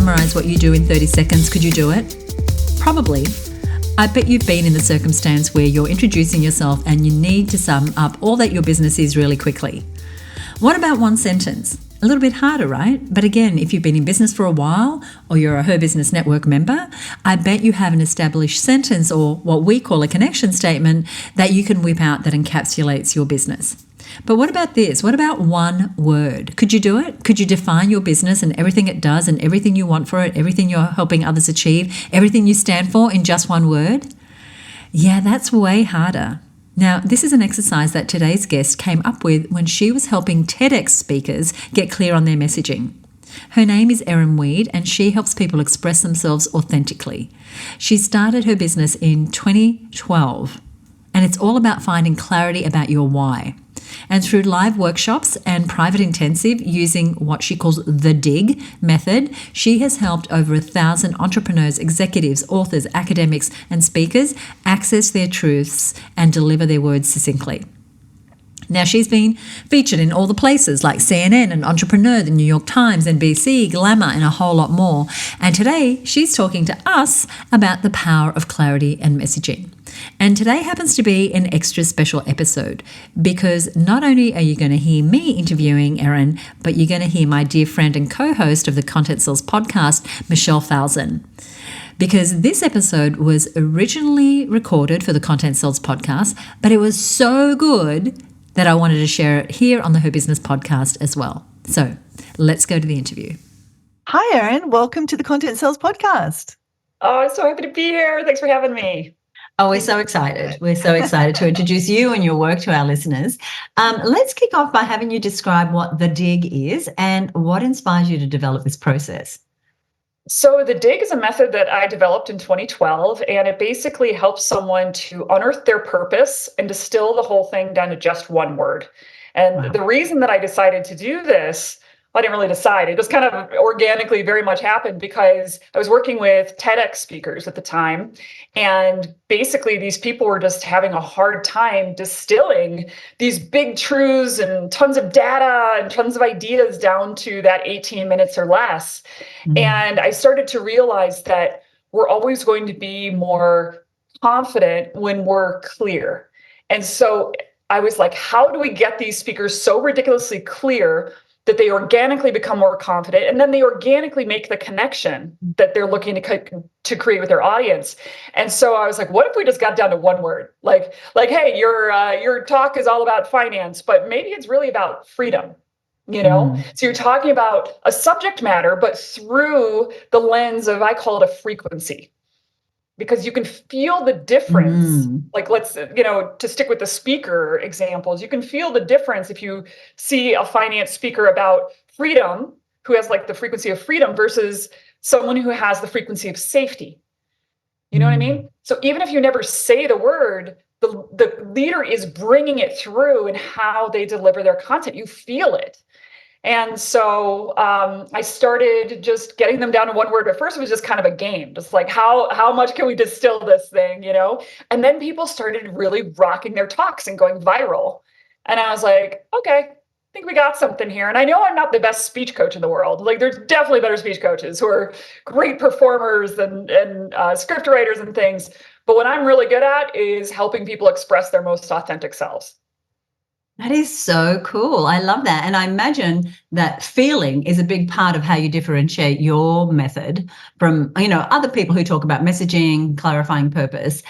summarize what you do in 30 seconds, could you do it? Probably. I bet you've been in the circumstance where you're introducing yourself and you need to sum up all that your business is really quickly. What about one sentence? A little bit harder, right? But again, if you've been in business for a while or you're a HerBusiness Network member, I bet you have an established sentence, or what we call a connection statement, that you can whip out that encapsulates your business. But what about this? What about one word? Could you do it? Could you define your business and everything it does and everything you want for it, everything you're helping others achieve, everything you stand for in just one word? Yeah, that's way harder. Now, this is an exercise that today's guest came up with when she was helping TEDx speakers get clear on their messaging. Her name is Erin Weed, and she helps people express themselves authentically. She started her business in 2012, and it's all about finding clarity about your why. And through live workshops and private intensive using what she calls the DIG method, she has helped over 1,000 entrepreneurs, executives, authors, academics, and speakers access their truths and deliver their words succinctly. Now, she's been featured in all the places like CNN and Entrepreneur, the New York Times, NBC, Glamour, and a whole lot more. And today, she's talking to us about the power of clarity and messaging. And today happens to be an extra special episode because not only are you going to hear me interviewing Erin, but you're going to hear my dear friend and co-host of the Content Sales Podcast, Michelle Falzone. Because this episode was originally recorded for the Content Sales Podcast, but it was so good that I wanted to share it here on the HerBusiness Podcast as well. So let's go to the interview. Hi, Erin. Welcome to the Content Sales Podcast. Oh, I'm so happy to be here. Thanks for having me. Oh, we're so excited. We're so excited to introduce you and your work to our listeners. Let's kick off by having you describe what the DIG is and what inspires you to develop this process. So the DIG is a method that I developed in 2012, and it basically helps someone to unearth their purpose and distill the whole thing down to just one word. And The reason that I decided to do this, I didn't really decide. It just kind of organically very much happened because I was working with TEDx speakers at the time. And basically these people were just having a hard time distilling these big truths and tons of data and tons of ideas down to that 18 minutes or less. Mm-hmm. And I started to realize that we're always going to be more confident when we're clear. And so I was like, how do we get these speakers so ridiculously clear that they organically become more confident, and then they organically make the connection that they're looking to create with their audience? And so I was like, what if we just got down to one word? Like, hey, your talk is all about finance, but maybe it's really about freedom, you know? So you're talking about a subject matter, but through the lens of, I call it a frequency. Because you can feel the difference. Like, to stick with the speaker examples, you can feel the difference if you see a finance speaker about freedom, who has like the frequency of freedom, versus someone who has the frequency of safety. You know what I mean? So even if you never say the word, the leader is bringing it through in how they deliver their content. You feel it. And so I started just getting them down to one word. At first, it was just kind of a game, just like how much can we distill this thing, you know? And then people started really rocking their talks and going viral. And I was like, okay, I think we got something here. And I know I'm not the best speech coach in the world. Like, there's definitely better speech coaches who are great performers and script writers and things. But what I'm really good at is helping people express their most authentic selves. That is so cool. I love that. And I imagine that feeling is a big part of how you differentiate your method from, other people who talk about messaging, clarifying purpose.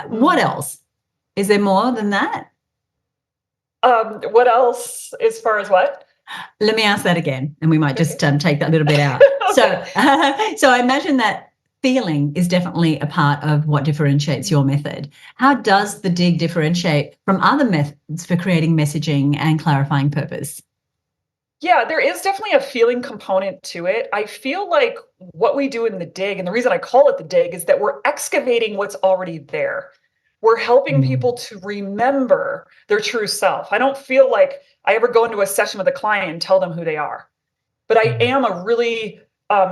What else? Is there more than that? What else as far as what? Let me ask that again, and we might just take that little bit out. Okay. So I imagine that feeling is definitely a part of what differentiates your method. How does the DIG differentiate from other methods for creating messaging and clarifying purpose? Yeah, there is definitely a feeling component to it. I feel like what we do in the DIG, and the reason I call it the DIG, is that we're excavating what's already there. We're helping people to remember their true self. I don't feel like I ever go into a session with a client and tell them who they are. But I am a really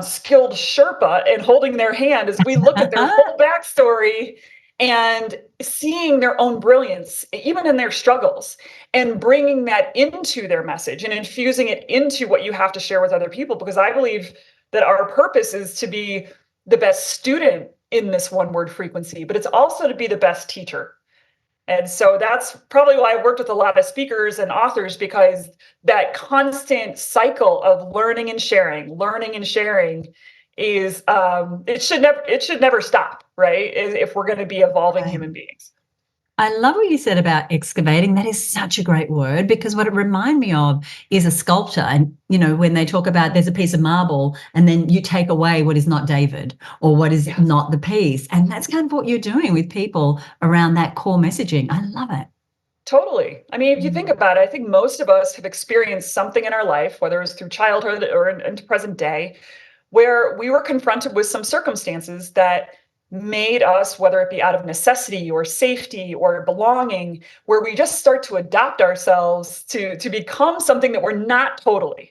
skilled Sherpa in holding their hand as we look at their whole backstory and seeing their own brilliance, even in their struggles, and bringing that into their message and infusing it into what you have to share with other people. Because I believe that our purpose is to be the best student in this one word frequency, but it's also to be the best teacher. And so that's probably why I worked with a lot of speakers and authors, because that constant cycle of learning and sharing is it should never stop, right? If we're going to be evolving human beings. I love what you said about excavating. That is such a great word, because what it reminded me of is a sculptor. And, when they talk about there's a piece of marble and then you take away what is not David or what is not the piece. And that's kind of what you're doing with people around that core messaging. I love it. Totally. I mean, if you think about it, I think most of us have experienced something in our life, whether it's through childhood or into present day, where we were confronted with some circumstances that made us, whether it be out of necessity or safety or belonging, where we just start to adapt ourselves to become something that we're not totally.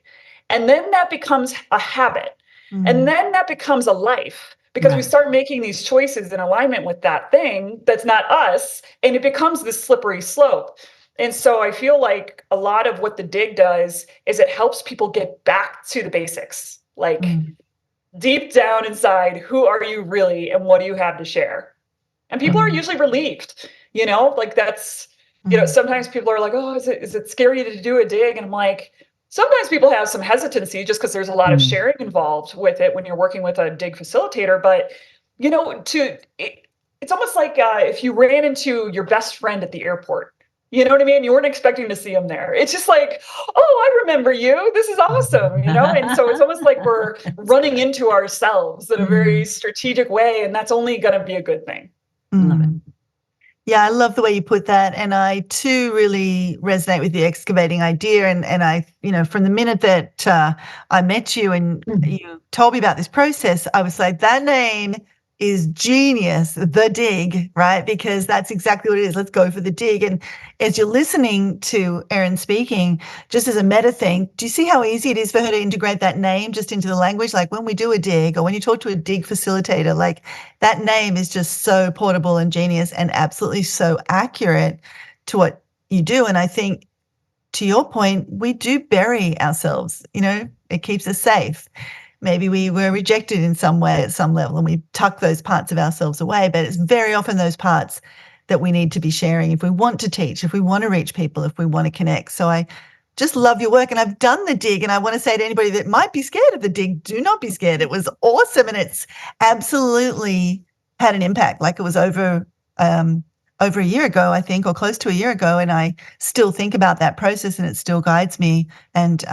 And then that becomes a habit. And then that becomes a life, because we start making these choices in alignment with that thing that's not us, and it becomes this slippery slope. And so I feel like a lot of what the dig does is it helps people get back to the basics, like deep down inside, who are you really and what do you have to share? And people are usually relieved, like that's, sometimes people are like, oh, is it scary to do a dig? And I'm like, sometimes people have some hesitancy just because there's a lot of sharing involved with it when you're working with a dig facilitator. But, it's almost like if you ran into your best friend at the airport. You know what I mean? You weren't expecting to see him there. It's just like, oh, I remember you. This is awesome, And so it's almost like we're running into ourselves in a very strategic way, and that's only going to be a good thing. Love it. Yeah, I love the way you put that. And I too really resonate with the excavating idea. And I, from the minute that I met you and you told me about this process, I was like, that name is genius, the dig, right? Because that's exactly what it is. Let's go for the dig. And as you're listening to Erin speaking, just as a meta thing, do you see how easy it is for her to integrate that name just into the language? Like when we do a dig or when you talk to a dig facilitator, like that name is just so portable and genius and absolutely so accurate to what you do. And I think, to your point, we do bury ourselves, it keeps us safe. Maybe we were rejected in some way at some level and we tuck those parts of ourselves away, but it's very often those parts that we need to be sharing if we want to teach, if we want to reach people, if we want to connect. So I just love your work, and I've done the dig, and I want to say to anybody that might be scared of the dig, do not be scared. It was awesome, and it's absolutely had an impact. Like it was over a year ago, I think, or close to a year ago, and I still think about that process, and it still guides me and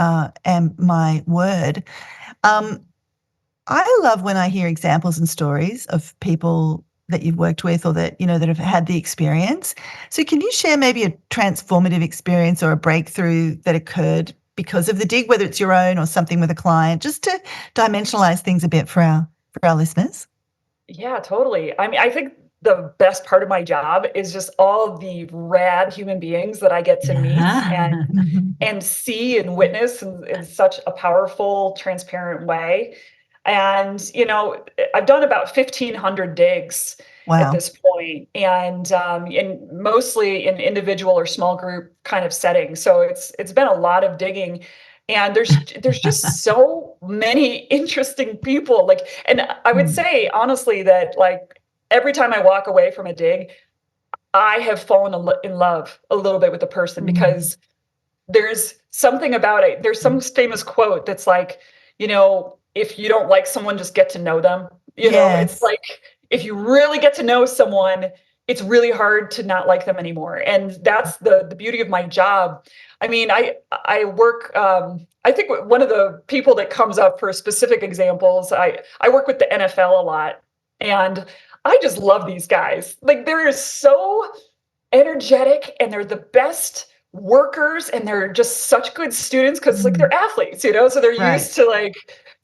my word. I love when I hear examples and stories of people that you've worked with or that, that have had the experience. So can you share maybe a transformative experience or a breakthrough that occurred because of the dig, whether it's your own or something with a client, just to dimensionalize things a bit for our listeners? Yeah, totally. I mean, I think the best part of my job is just all the rad human beings that I get to meet and see and witness in such a powerful, transparent way. And, I've done about 1,500 digs at this point, and mostly in individual or small group kind of settings. So it's been a lot of digging. And there's just so many interesting people. Like, and I would say honestly that like every time I walk away from a dig, I have fallen in love a little bit with the person, because there's something about it. There's some famous quote that's like, if you don't like someone, just get to know them. It's like, if you really get to know someone, it's really hard to not like them anymore. And that's the beauty of my job. I mean, I work, I think one of the people that comes up for specific examples, I work with the NFL a lot, and I just love these guys. Like, they're so energetic and they're the best workers, and they're just such good students because like they're athletes, so they're used to like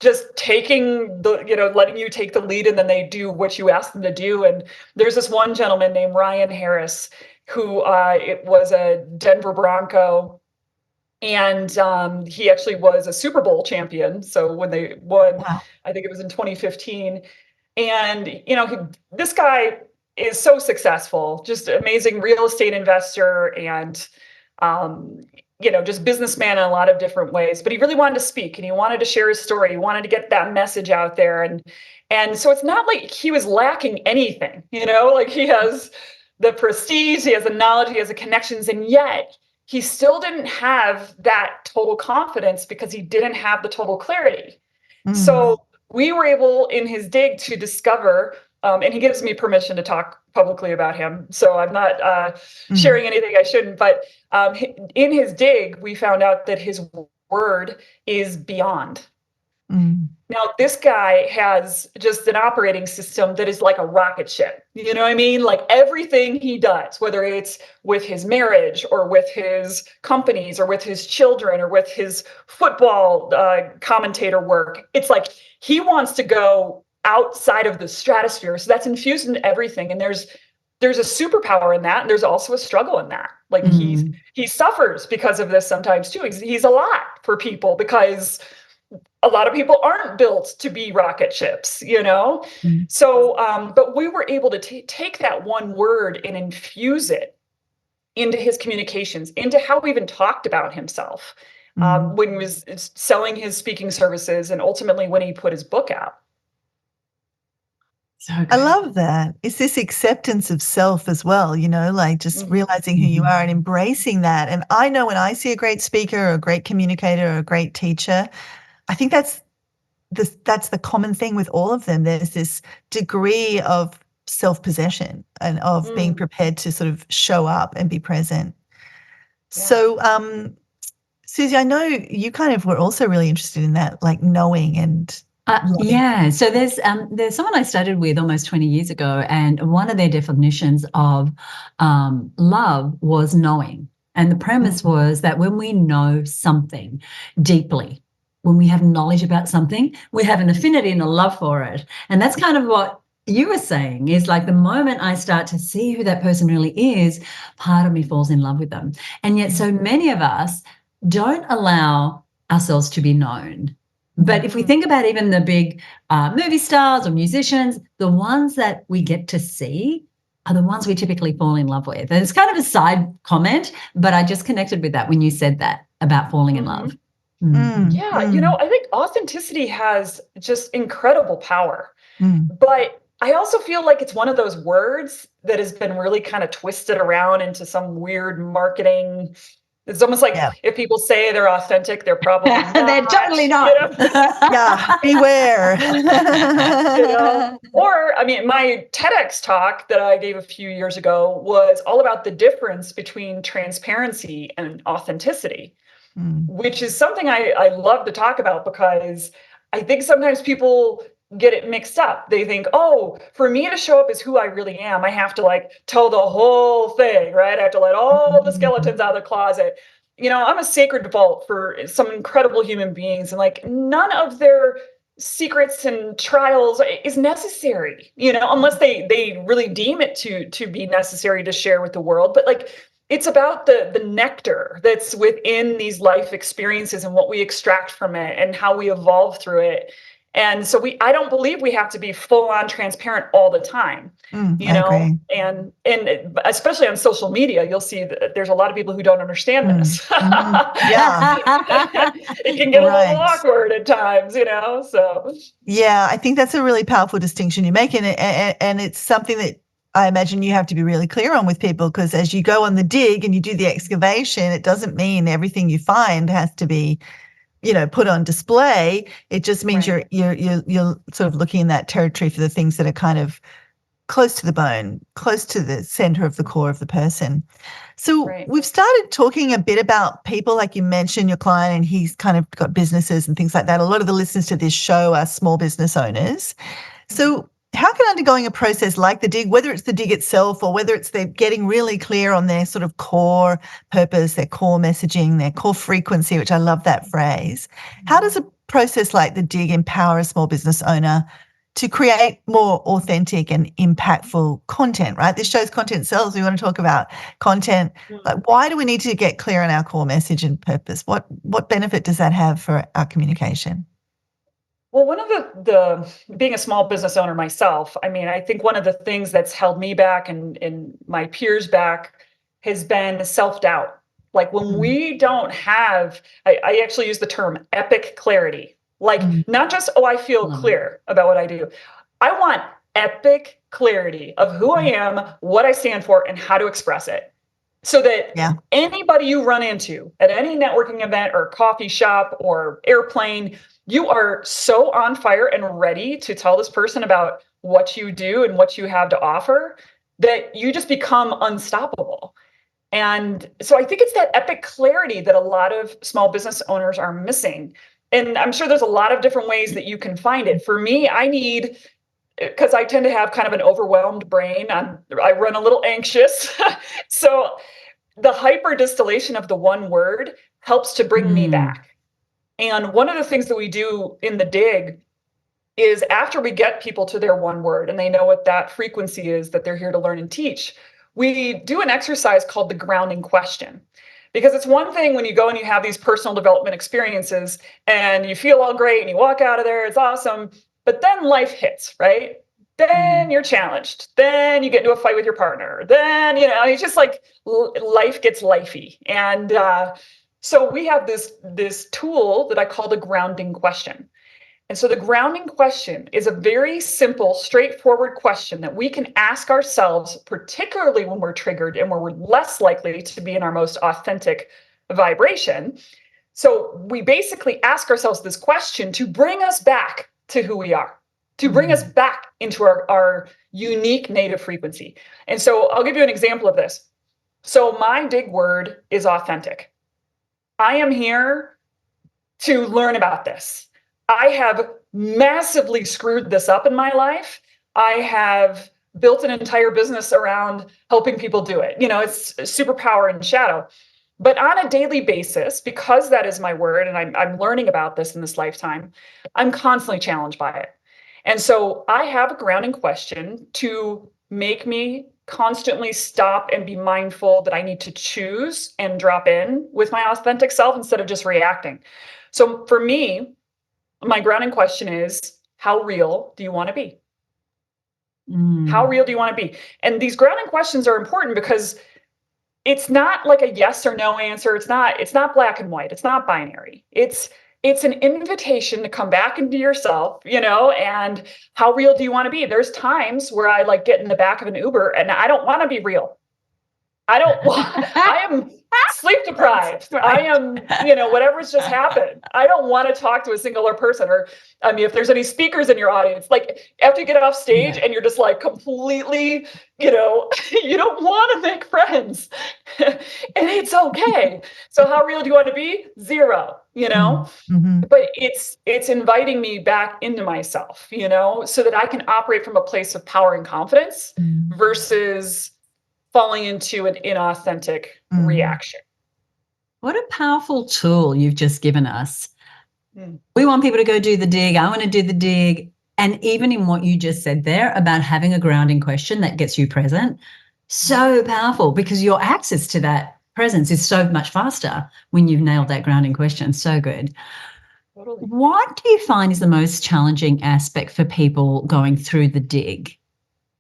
just taking letting you take the lead, and then they do what you ask them to do. And there's this one gentleman named Ryan Harris who it was a Denver Bronco, and he actually was a Super Bowl champion. So when they won, I think it was in 2015. And this guy is so successful, just amazing real estate investor, and just businessman in a lot of different ways, but he really wanted to speak and he wanted to share his story. He wanted to get that message out there. And so it's not like he was lacking anything, like he has the prestige, he has the knowledge, he has the connections, and yet he still didn't have that total confidence because he didn't have the total clarity. So we were able in his dig to discover, and he gives me permission to talk publicly about him, so I'm not sharing anything I shouldn't, but in his dig, we found out that his word is beyond. Now, this guy has just an operating system that is like a rocket ship. You know what I mean? Like everything he does, whether it's with his marriage or with his companies or with his children or with his football commentator work, it's like he wants to go outside of the stratosphere. So that's infused in everything. And there's a superpower in that. And there's also a struggle in that. Like he suffers because of this sometimes too. He's a lot for people because a lot of people aren't built to be rocket ships, So, but we were able to take that one word and infuse it into his communications, into how he even talked about himself when he was selling his speaking services and ultimately when he put his book out. So I love that. It's this acceptance of self as well, like just realizing who you are and embracing that. And I know when I see a great speaker or a great communicator or a great teacher, I think that's the common thing with all of them. There's this degree of self-possession and of being prepared to sort of show up and be present. Yeah. So, Susie, I know you kind of were also really interested in that, like knowing and yeah. So there's someone I studied with almost 20 years ago, and one of their definitions of love was knowing. And the premise was that when we know something deeply, when we have knowledge about something, we have an affinity and a love for it. And that's kind of what you were saying, is like the moment I start to see who that person really is, part of me falls in love with them. And yet so many of us don't allow ourselves to be known. But if we think about even the big movie stars or musicians, the ones that we get to see are the ones we typically fall in love with. And it's kind of a side comment, but I just connected with that when you said that about falling in love. Yeah, I think authenticity has just incredible power. But I also feel like it's one of those words that has been really kind of twisted around into some weird marketing. It's almost like if people say they're authentic, they're probably not. They're totally not. Yeah, beware. Or, I mean, my TEDx talk that I gave a few years ago was all about the difference between transparency and authenticity. Which is something I love to talk about because I think sometimes people get it mixed up. They think, oh, for me to show up as who I really am, I have to like tell the whole thing, right? I have to let all the skeletons out of the closet. I'm a sacred vault for some incredible human beings, and like none of their secrets and trials is necessary, unless they really deem it to be necessary to share with the world. But like, it's about the nectar that's within these life experiences and what we extract from it and how we evolve through it. And so I don't believe we have to be full on transparent all the time, I agree. and especially on social media, you'll see that there's a lot of people who don't understand this. Yeah. It can get a little awkward at times, so. Yeah, I think that's a really powerful distinction you're making. And it's something that I imagine you have to be really clear on with people, because as you go on the dig and you do the excavation, it doesn't mean everything you find has to be, put on display. It just means you're sort of looking in that territory for the things that are kind of close to the bone, close to the center of the core of the person. So we've started talking a bit about people, like you mentioned, your client, and he's kind of got businesses and things like that. A lot of the listeners to this show are small business owners. So how can undergoing a process like the dig, whether it's the dig itself or whether it's they're getting really clear on their sort of core purpose, their core messaging, their core frequency, which I love that phrase, how does a process like the dig empower a small business owner to create more authentic and impactful content, right? This show's content sells. We want to talk about content. Like, why do we need to get clear on our core message and purpose? What benefit does that have for our communication? Well, one of the being a small business owner myself, I mean, I think one of the things that's held me back and my peers back has been self-doubt. Like when we don't have, I actually use the term epic clarity, like not just, oh, I feel clear about what I do. I want epic clarity of who I am, what I stand for, and how to express it. So that anybody you run into at any networking event or coffee shop or airplane, you are so on fire and ready to tell this person about what you do and what you have to offer that you just become unstoppable. And so I think it's that epic clarity that a lot of small business owners are missing. And I'm sure there's a lot of different ways that you can find it. For me, I need, because I tend to have kind of an overwhelmed brain. I run a little anxious. So the hyper distillation of the one word helps to bring me back. And one of the things that we do in the dig is after we get people to their one word and they know what that frequency is that they're here to learn and teach, we do an exercise called the grounding question. Because it's one thing when you go and you have these personal development experiences and you feel all great and you walk out of there, it's awesome. But then life hits, right? Then you're challenged. Then you get into a fight with your partner. Then, it's just like life gets lifey. And so we have this tool that I call the grounding question. And so the grounding question is a very simple, straightforward question that we can ask ourselves, particularly when we're triggered and where we're less likely to be in our most authentic vibration. So we basically ask ourselves this question to bring us back to who we are, to bring us back into our unique native frequency. And so I'll give you an example of this. So my dig word is authentic. I am here to learn about this. I have massively screwed this up in my life. I have built an entire business around helping people do it. It's superpower in shadow. But on a daily basis, because that is my word, and I'm learning about this in this lifetime, I'm constantly challenged by it. And so I have a grounding question to make me constantly stop and be mindful that I need to choose and drop in with my authentic self instead of just reacting. So for me, my grounding question is, how real do you want to be? How real do you want to be? And these grounding questions are important because it's not like a yes or no answer. It's not black and white. It's not binary. It's an invitation to come back into yourself, and how real do you want to be? There's times where I get in the back of an Uber and I don't want to be real. I am sleep deprived. I am, whatever's just happened. I don't want to talk to a singular person. Or, if there's any speakers in your audience, after you get off stage and you're just completely, you don't want to make friends and it's okay. So how real do you want to be? Zero, but it's inviting me back into myself, so that I can operate from a place of power and confidence versus falling into an inauthentic reaction. What a powerful tool you've just given us. We want people to go do the dig. I want to do the dig. And even in what you just said there about having a grounding question that gets you present, so powerful because your access to that presence is so much faster when you've nailed that grounding question. So good. Totally. What do you find is the most challenging aspect for people going through the dig?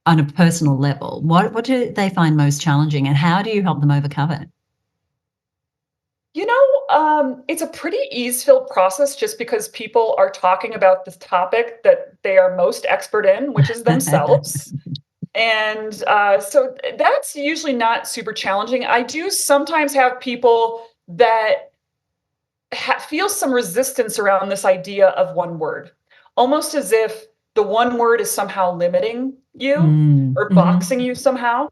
On a personal level, what do they find most challenging and how do you help them overcome it? It's a pretty ease-filled process just because people are talking about this topic that they are most expert in, which is themselves. And so that's usually not super challenging. I do sometimes have people that feel some resistance around this idea of one word, almost as if the one word is somehow limiting you or boxing you somehow.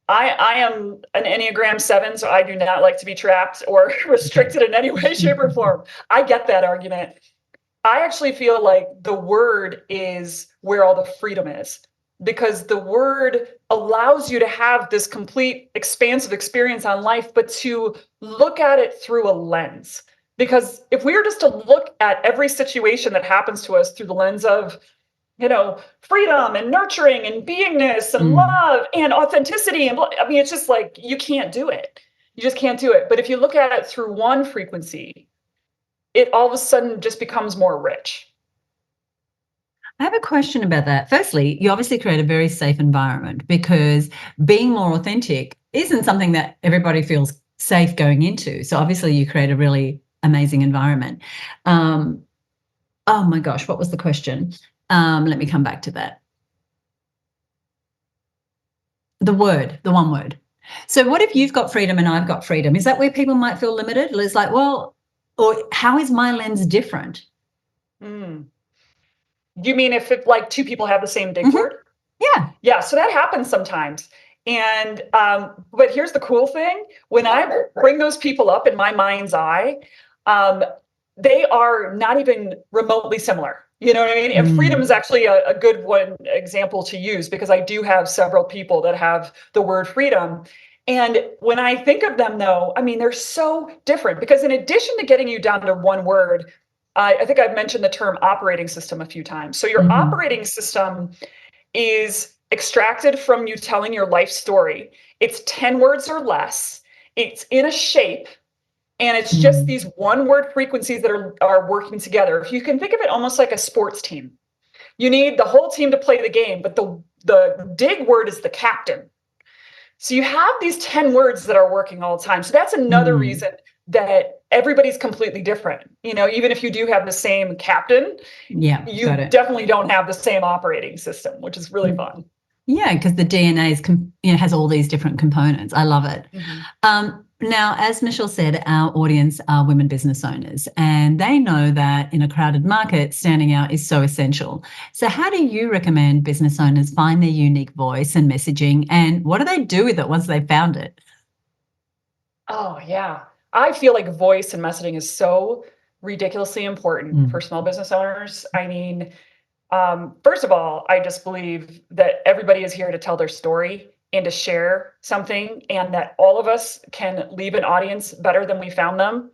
I am an Enneagram 7, so I do not like to be trapped or restricted in any way, shape, or form. I get that argument. I actually feel like the word is where all the freedom is, because the word allows you to have this complete expansive experience on life, but to look at it through a lens. Because if we were just to look at every situation that happens to us through the lens of, freedom and nurturing and beingness and love and authenticity, and it's just you can't do it. You just can't do it. But if you look at it through one frequency, it all of a sudden just becomes more rich. I have a question about that. Firstly, you obviously create a very safe environment because being more authentic isn't something that everybody feels safe going into. So obviously you create a really amazing environment. Oh my gosh, what was the question? Let me come back to that. The one word. So what if you've got freedom and I've got freedom? Is that where people might feel limited? It's like, well, or how is my lens different? You mean if like two people have the same dig word? Yeah. So that happens sometimes. And, but here's the cool thing. When I bring those people up in my mind's eye, they are not even remotely similar. You know what I mean? And freedom is actually a good example to use, because I do have several people that have the word freedom. And when I think of them, though, I mean, they're so different, because in addition to getting you down to one word, I think I've mentioned the term operating system a few times. So your operating system is extracted from you telling your life story. It's 10 words or less. It's in a shape. And it's just these one word frequencies that are working together. If you can think of it almost like a sports team, you need the whole team to play the game, but the dig word is the captain. So you have these 10 words that are working all the time. So that's another reason that everybody's completely different. You know, even if you do have the same captain, you definitely don't have the same operating system, which is really fun. Yeah, because the DNA has all these different components. I love it. Now, as Michelle said, our audience are women business owners, and they know that in a crowded market, standing out is so essential. So how do you recommend business owners find their unique voice and messaging, and what do they do with it once they've found it? Oh, yeah. I feel like voice and messaging is so ridiculously important for small business owners. I mean, first of all, I just believe that everybody is here to tell their story and to share something, and that all of us can leave an audience better than we found them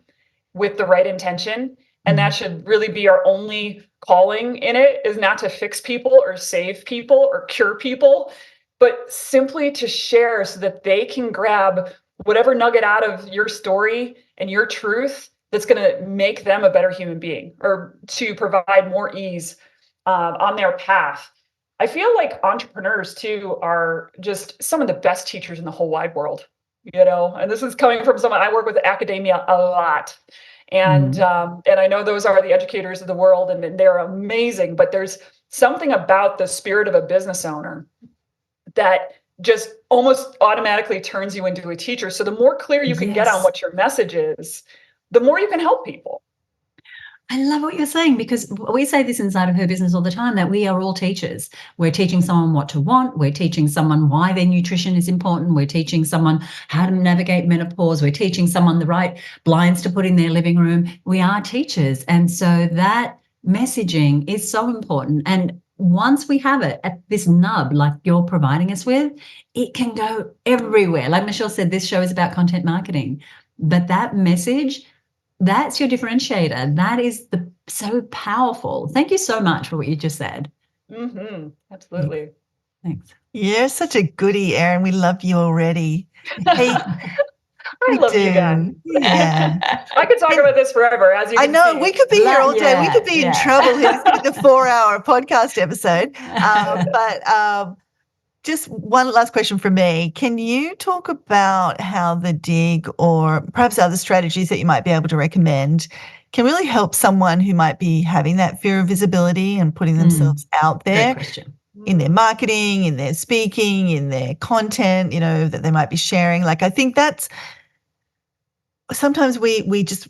with the right intention. And that should really be our only calling in it, is not to fix people or save people or cure people, but simply to share so that they can grab whatever nugget out of your story and your truth that's going to make them a better human being, or to provide more ease on their path. I feel like entrepreneurs too are just some of the best teachers in the whole wide world, you know, and this is coming from someone, I work with academia a lot. And I know those are the educators of the world, and they're amazing, but there's something about the spirit of a business owner that just almost automatically turns you into a teacher. So the more clear you can get on what your message is, the more you can help people. I love what you're saying, because we say this inside of Her Business all the time, that we are all teachers. We're teaching someone what to want. We're teaching someone why their nutrition is important. We're teaching someone how to navigate menopause. We're teaching someone the right blinds to put in their living room. We are teachers. And so that messaging is so important. And once we have it at this nub, like you're providing us with, it can go everywhere. Like Michelle said, this show is about content marketing, but that message, that's your differentiator. That is so powerful. Thank you so much for what you just said. Absolutely. Thanks. You're such a goodie, Erin. We love you already. Hey, I love you guys. Yeah. I could talk about this forever, as you can I know, see. we could be here all day. We could be in trouble here. This could be the 4-hour podcast episode. But just one last question from me. Can you talk about how the dig, or perhaps other strategies that you might be able to recommend, can really help someone who might be having that fear of visibility and putting themselves out there in their marketing, in their speaking, in their content, you know, that they might be sharing? Like, I think that's sometimes we just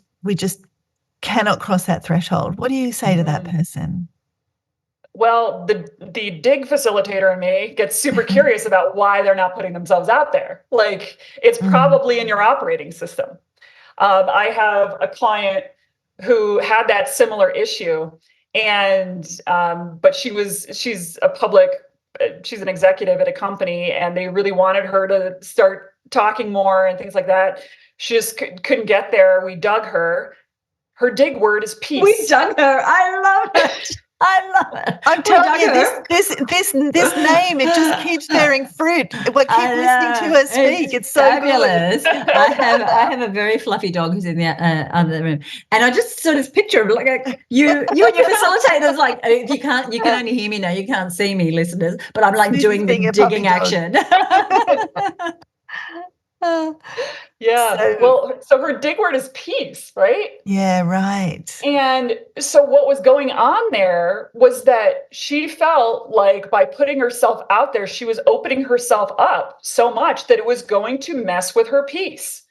cannot cross that threshold. What do you say to that person? Well, the dig facilitator in me gets super curious about why they're not putting themselves out there. Like, it's probably in your operating system. I have a client who had that similar issue, and but she's an executive at a company, and they really wanted her to start talking more and things like that. She just couldn't get there. We dug her. Her dig word is peace. We dug her. I love it. I love it. I'm telling you, this name, it just keeps bearing fruit. We keep listening to her speak. It's so fabulous. good. I have a very fluffy dog who's in the other room, and I just sort of picture him like you and your facilitators. Like, you can only hear me now. You can't see me, listeners, but I'm like doing the digging action. Yeah. So, Well, so her dig word is peace, right? yeah, right. And so what was going on there was that she felt like by putting herself out there, she was opening herself up so much that it was going to mess with her peace.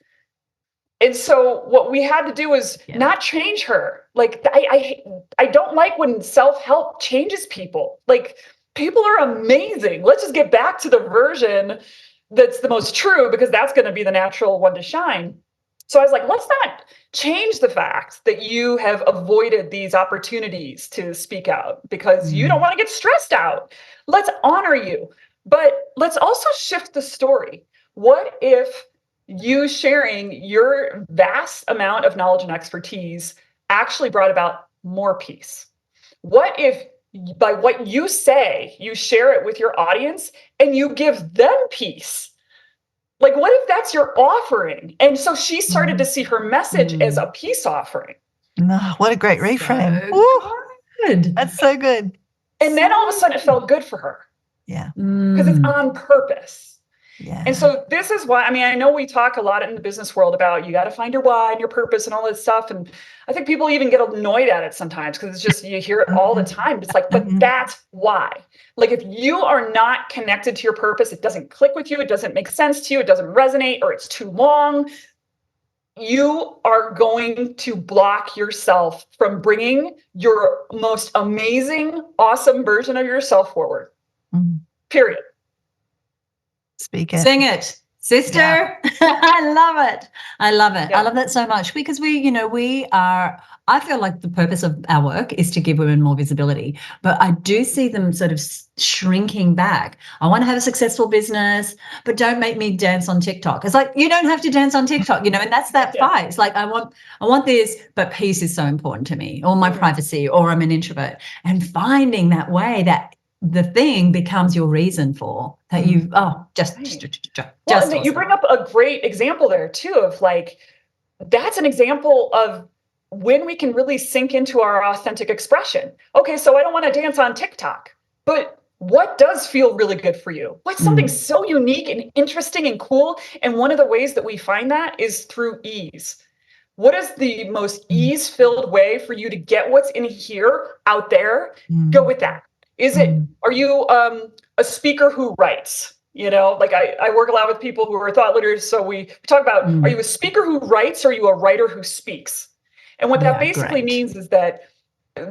And so what we had to do is not change her. Like I don't like when self-help changes people. Like people are amazing. Let's just get back to the version that's the most true because that's going to be the natural one to shine. So I was like, let's not change the fact that you have avoided these opportunities to speak out because you don't want to get stressed out. Let's honor you. But let's also shift the story. What if you sharing your vast amount of knowledge and expertise actually brought about more peace? What if by what you say, you share it with your audience and you give them peace? Like, what if that's your offering? And so she started to see her message as a peace offering. Oh, what a great reframe. So good. That's so good. And then all of a sudden it felt good for her. Yeah. Because it's on purpose. Yeah. And so this is why, I mean, I know we talk a lot in the business world about you got to find your why and your purpose and all this stuff. And I think people even get annoyed at it sometimes because it's just, you hear it all the time. It's like, but that's why. Like if you are not connected to your purpose, it doesn't click with you, it doesn't make sense to you, it doesn't resonate, or it's too long, you are going to block yourself from bringing your most amazing, awesome version of yourself forward. Period. Speak it. Sing it, sister. Yeah. I love it. I love it. Yeah. I love that so much because I feel like the purpose of our work is to give women more visibility, but I do see them sort of shrinking back. I want to have a successful business, but don't make me dance on TikTok. It's like, you don't have to dance on TikTok, and that's that fight. It's like, I want this, but peace is so important to me, or my privacy, or I'm an introvert, and finding that way that the thing becomes your reason for that you just awesome. You bring up a great example there too of like that's an example of when we can really sink into our authentic expression. Okay, so I don't want to dance on TikTok, but what does feel really good for you? What's something so unique and interesting and cool? And one of the ways that we find that is through ease. What is the most ease-filled way for you to get what's in here out there? Go with that. Are you a speaker who writes? Like I work a lot with people who are thought leaders. So we talk about, are you a speaker who writes or are you a writer who speaks? And what that basically means is that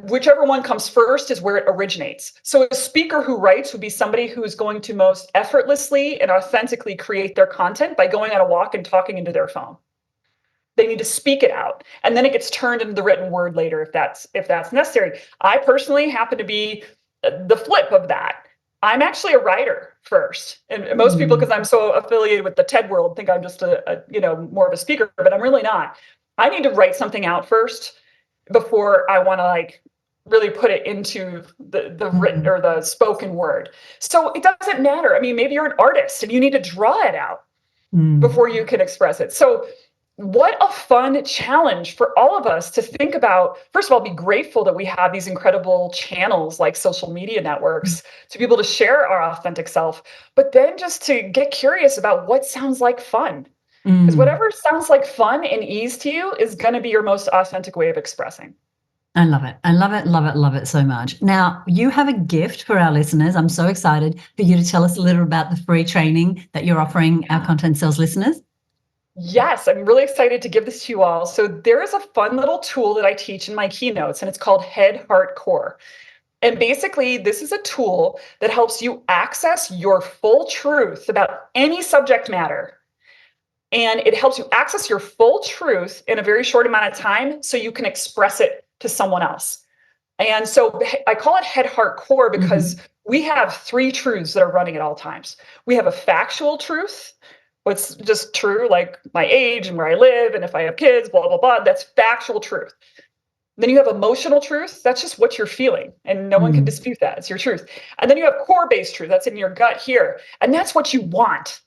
whichever one comes first is where it originates. So a speaker who writes would be somebody who is going to most effortlessly and authentically create their content by going on a walk and talking into their phone. They need to speak it out. And then it gets turned into the written word later if that's necessary. I personally happen to be the flip of that. I'm actually a writer first. And most people, because I'm so affiliated with the TED world, think I'm just a more of a speaker, but I'm really not. I need to write something out first before I want to like really put it into the written or the spoken word. So it doesn't matter. I mean, maybe you're an artist and you need to draw it out before you can express it. So what a fun challenge for all of us to think about. First of all, be grateful that we have these incredible channels like social media networks to be able to share our authentic self, but then just to get curious about what sounds like fun. Because whatever sounds like fun and ease to you is going to be your most authentic way of expressing. I love it. I love it, love it, love it so much. Now, you have a gift for our listeners. I'm so excited for you to tell us a little about the free training that you're offering our Content Sales listeners. Yes, I'm really excited to give this to you all. So there is a fun little tool that I teach in my keynotes, and it's called Head, Heart, Core. And basically, this is a tool that helps you access your full truth about any subject matter. And it helps you access your full truth in a very short amount of time so you can express it to someone else. And so I call it Head, Heart, Core because we have 3 truths that are running at all times. We have a factual truth, what's just true, like my age and where I live and if I have kids, blah, blah, blah. That's factual truth. Then you have emotional truth. That's just what you're feeling. And no one can dispute that. It's your truth. And then you have core-based truth. That's in your gut here. And that's what you want.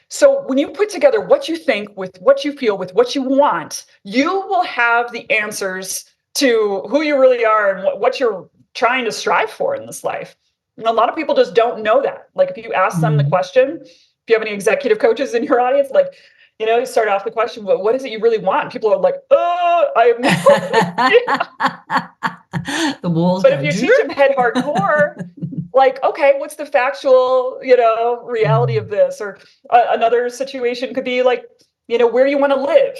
So when you put together what you think with what you feel with what you want, you will have the answers to who you really are and what you're trying to strive for in this life. And a lot of people just don't know that. Like if you ask them the question, if you have any executive coaches in your audience, like, You start off the question, well, what is it you really want? People are like, I have no idea. The walls But go, if you teach them head hardcore, like, okay, what's the factual, reality of this? Or another situation could be like, where you want to live.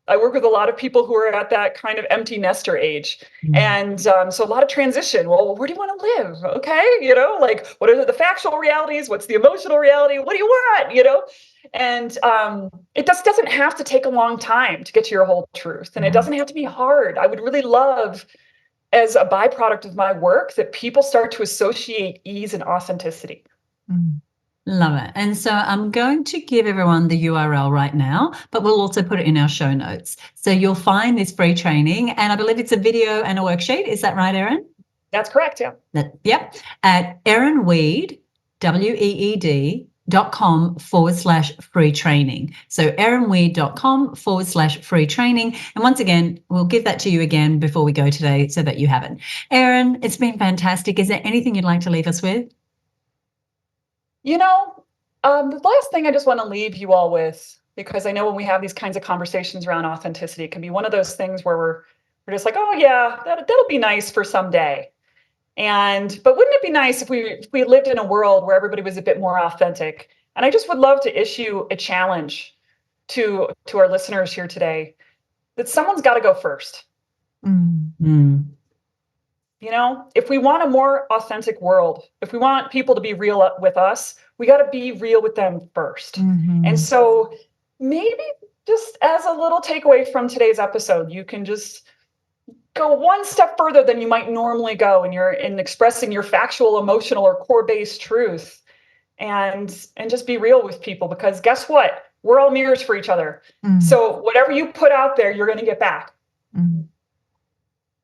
I work with a lot of people who are at that kind of empty nester age. And so a lot of transition. Well, where do you want to live? Okay. Like, what are the factual realities? What's the emotional reality? What do you want? And it just doesn't have to take a long time to get to your whole truth. And it doesn't have to be hard. I would really love, as a byproduct of my work, that people start to associate ease and authenticity. Love it. And so I'm going to give everyone the URL right now, but we'll also put it in our show notes. So you'll find this free training, and I believe it's a video and a worksheet. Is that right, Erin? That's correct, yeah. Yep. At Erin Weed, WEED.com/free training. So erinweed.com/free training. And once again, we'll give that to you again before we go today so that you have it. Erin, it's been fantastic. Is there anything you'd like to leave us with? The last thing I just want to leave you all with, because I know when we have these kinds of conversations around authenticity, it can be one of those things where we're just like, oh yeah, that'll be nice for someday. But wouldn't it be nice if we lived in a world where everybody was a bit more authentic? And I just would love to issue a challenge to our listeners here today, that someone's got to go first. If we want a more authentic world, if we want people to be real with us, we got to be real with them first. And so maybe just as a little takeaway from today's episode, you can just go one step further than you might normally go in expressing your factual, emotional, or core-based truth, and just be real with people, because guess what? We're all mirrors for each other. So whatever you put out there, you're going to get back.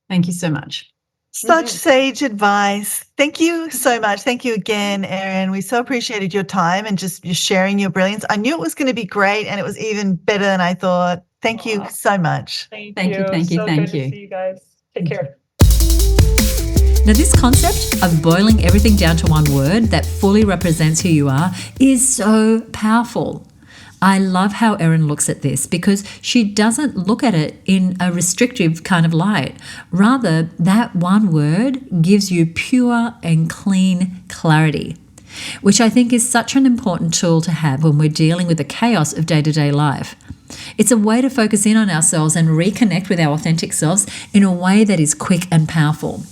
Thank you so much. Such sage advice. Thank you so much. Thank you again, Erin. We so appreciated your time and just sharing your brilliance. I knew it was going to be great, and it was even better than I thought. Thank you so much. Thank you. Thank you. So good to see you guys. Take care. Now, this concept of boiling everything down to one word that fully represents who you are is so powerful. I love how Erin looks at this, because she doesn't look at it in a restrictive kind of light. Rather, that one word gives you pure and clean clarity, which I think is such an important tool to have when we're dealing with the chaos of day-to-day life. It's a way to focus in on ourselves and reconnect with our authentic selves in a way that is quick and powerful.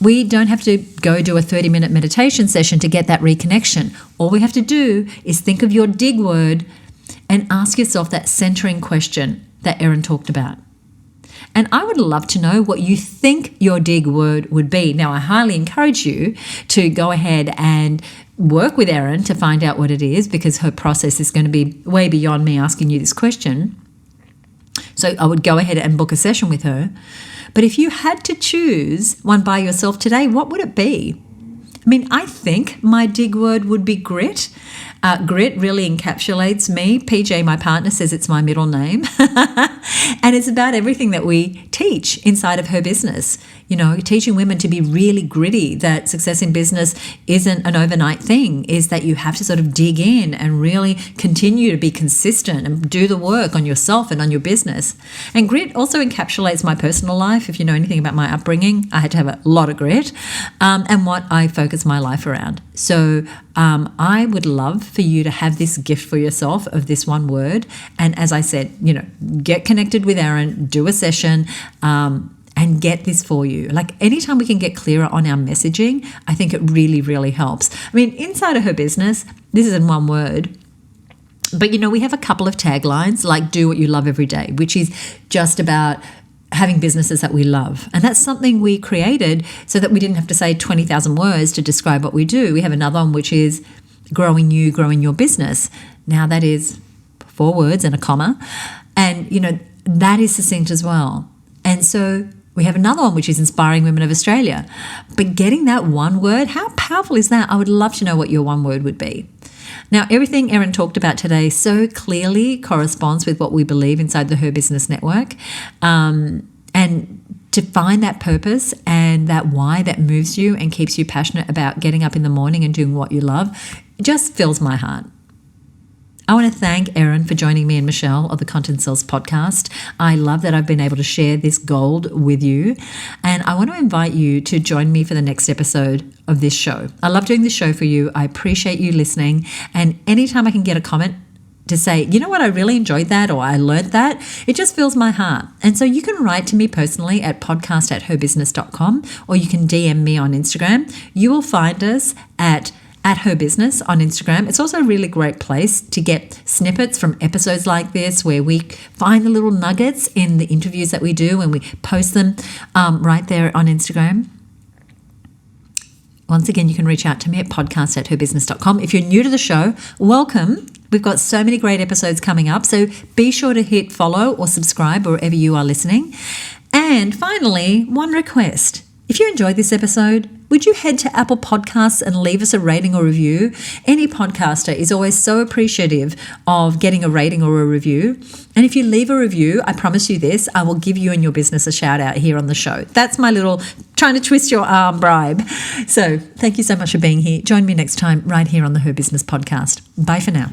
We don't have to go do a 30-minute meditation session to get that reconnection. All we have to do is think of your dig word and ask yourself that centering question that Erin talked about. And I would love to know what you think your dig word would be. Now, I highly encourage you to go ahead and work with Erin to find out what it is, because her process is going to be way beyond me asking you this question. So I would go ahead and book a session with her. But if you had to choose one by yourself today, what would it be? I mean, I think my dig word would be grit. Grit really encapsulates me. PJ, my partner, says it's my middle name. And it's about everything that we teach inside of her business. Teaching women to be really gritty, that success in business isn't an overnight thing, is that you have to sort of dig in and really continue to be consistent and do the work on yourself and on your business. And grit also encapsulates my personal life. If you know anything about my upbringing, I had to have a lot of grit, and what I focus my life around. So I would love for you to have this gift for yourself of this one word. And as I said, get connected with Erin, do a session, and get this for you. Like, anytime we can get clearer on our messaging, I think it really, really helps. I mean, inside of her business, this is in one word, but we have a couple of taglines, like do what you love every day, which is just about having businesses that we love. And that's something we created so that we didn't have to say 20,000 words to describe what we do. We have another one, which is growing your business. Now that is 4 words and a comma. And, that is succinct as well. And so we have another one, which is inspiring women of Australia. But getting that one word, how powerful is that? I would love to know what your one word would be. Now, everything Erin talked about today so clearly corresponds with what we believe inside the Her Business Network. And to find that purpose and that why that moves you and keeps you passionate about getting up in the morning and doing what you love, it just fills my heart. I want to thank Erin for joining me and Michelle of the Content Sells podcast. I love that I've been able to share this gold with you. And I want to invite you to join me for the next episode of this show. I love doing this show for you. I appreciate you listening. And anytime I can get a comment to say, you know what, I really enjoyed that, or I learned that, it just fills my heart. And so you can write to me personally at podcast@herbusiness.com, or you can DM me on Instagram. You will find us at HerBusiness on Instagram. It's also a really great place to get snippets from episodes like this, where we find the little nuggets in the interviews that we do and we post them right there on Instagram. Once again, you can reach out to me at podcast@herbusiness.com. If you're new to the show, welcome. We've got so many great episodes coming up, so be sure to hit follow or subscribe wherever you are listening. And finally, one request. If you enjoyed this episode, would you head to Apple Podcasts and leave us a rating or review? Any podcaster is always so appreciative of getting a rating or a review. And if you leave a review, I promise you this, I will give you and your business a shout out here on the show. That's my little trying to twist your arm bribe. So thank you so much for being here. Join me next time right here on the Her Business Podcast. Bye for now.